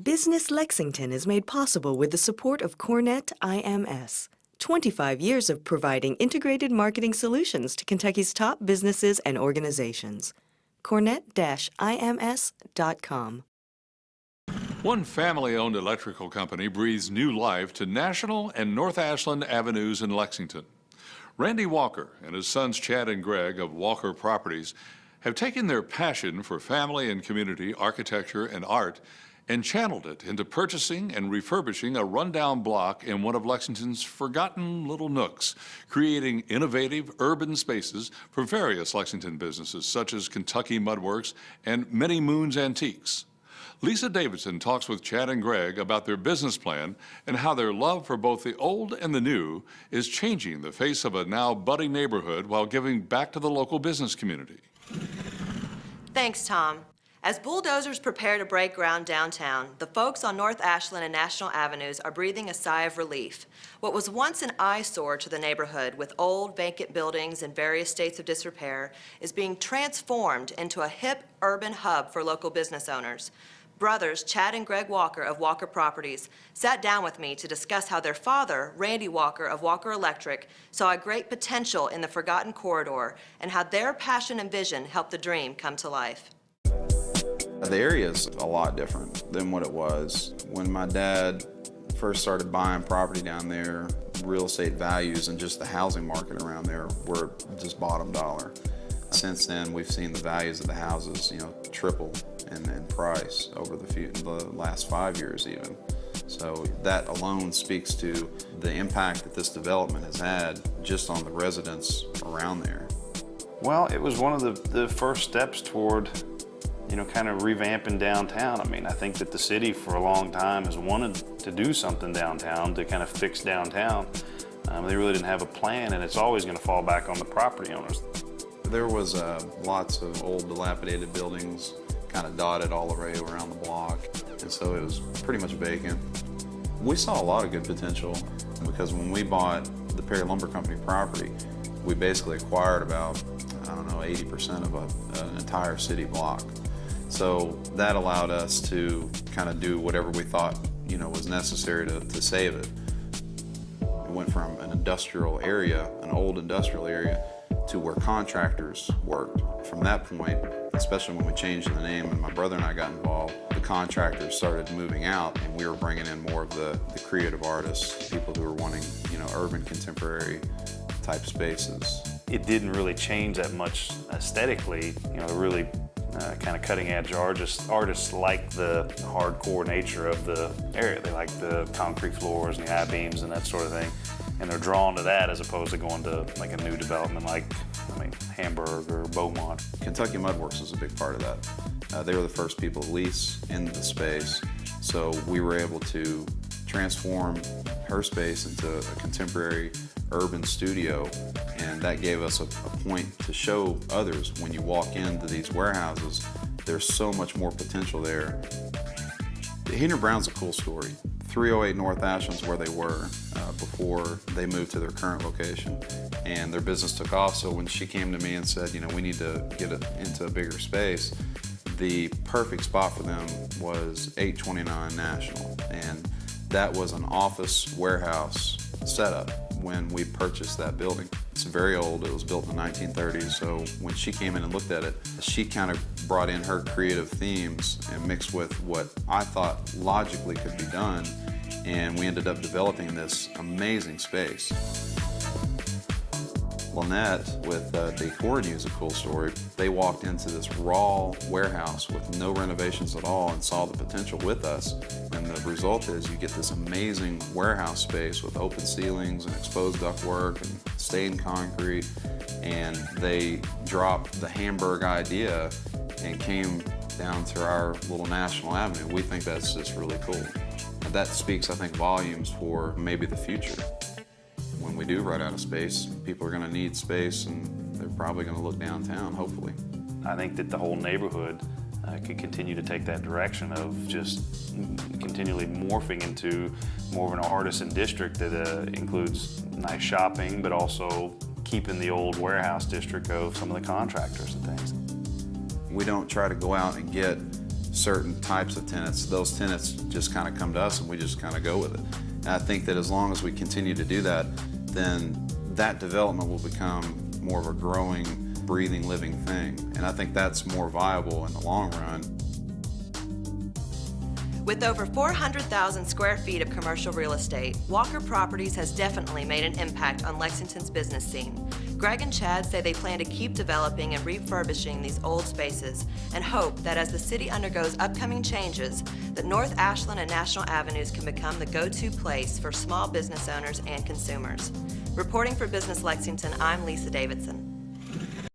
Business Lexington is made possible with the support of Cornet IMS. 25 years of providing integrated marketing solutions to Kentucky's top businesses and organizations. Cornet-IMS.com. One family-owned electrical company breathes new life to National and North Ashland Avenues in Lexington. Randy Walker and his sons Chad and Greg of Walker Properties have taken their passion for family and community architecture and art and channeled it into purchasing and refurbishing a rundown block in one of Lexington's forgotten little nooks, creating innovative urban spaces for various Lexington businesses such as Kentucky Mudworks and Many Moons Antiques. Lisa Davidson talks with Chad and Greg about their business plan and how their love for both the old and the new is changing the face of a now budding neighborhood while giving back to the local business community. Thanks, Tom. As bulldozers prepare to break ground downtown, the folks on North Ashland and National Avenues are breathing a sigh of relief. What was once an eyesore to the neighborhood with old, vacant buildings in various states of disrepair is being transformed into a hip, urban hub for local business owners. Brothers Chad and Greg Walker of Walker Properties sat down with me to discuss how their father, Randy Walker of Walker Electric, saw a great potential in the forgotten corridor and how their passion and vision helped the dream come to life. The area is a lot different than what it was. When my dad first started buying property down there, real estate values and just the housing market around there were just bottom dollar. Since then, we've seen the values of the houses, triple in price over the last 5 years even. So that alone speaks to the impact that this development has had just on the residents around there. Well, it was one of the first steps toward kind of revamping downtown. I mean, I think that the city for a long time has wanted to do something downtown to kind of fix downtown. They really didn't have a plan, and it's always going to fall back on the property owners. There was lots of old dilapidated buildings kind of dotted all the way around the block, and so it was pretty much vacant. We saw a lot of good potential because when we bought the Perry Lumber Company property, we basically acquired about, 80% of an entire city block. So that allowed us to kind of do whatever we thought, was necessary to save it. It went from an industrial area, an old industrial area, to where contractors worked. From that point, especially when we changed the name and my brother and I got involved, the contractors started moving out and we were bringing in more of the creative artists, people who were wanting, urban contemporary type spaces. It didn't really change that much aesthetically, really kind of cutting-edge artists like the hardcore nature of the area. They like the concrete floors and the I-beams and that sort of thing. And they're drawn to that as opposed to going to like a new development like, Hamburg or Beaumont. Kentucky Mudworks is a big part of that. They were the first people to lease into the space, so we were able to transform her space into a contemporary urban studio, and that gave us a point to show others when you walk into these warehouses, there's so much more potential there. Henry Brown's a cool story. 308 North Ashland's where they were before they moved to their current location, and their business took off. So when she came to me and said, we need to get it into a bigger space, the perfect spot for them was 829 National, and that was an office warehouse setup when we purchased that building. It's very old. It was built in the 1930s, so when she came in and looked at it, she kind of brought in her creative themes and mixed with what I thought logically could be done, and we ended up developing this amazing space. Lynette with Decor News, a cool story. They walked into this raw warehouse with no renovations at all and saw the potential with us. And the result is you get this amazing warehouse space with open ceilings and exposed ductwork and stained concrete. And they dropped the Hamburg idea and came down to our little National Avenue. We think that's just really cool. And that speaks, I think, volumes for maybe the future. When we do run out of space, people are going to need space, and they're probably going to look downtown, hopefully. I think that the whole neighborhood could continue to take that direction of just continually morphing into more of an artisan district that includes nice shopping, but also keeping the old warehouse district of some of the contractors and things. We don't try to go out and get certain types of tenants, those tenants just kind of come to us and we just kind of go with it. And I think that as long as we continue to do that, then that development will become more of a growing, breathing, living thing. And I think that's more viable in the long run. With over 400,000 square feet of commercial real estate, Walker Properties has definitely made an impact on Lexington's business scene. Greg and Chad say they plan to keep developing and refurbishing these old spaces and hope that as the city undergoes upcoming changes, that North Ashland and National Avenues can become the go-to place for small business owners and consumers. Reporting for Business Lexington, I'm Lisa Davidson.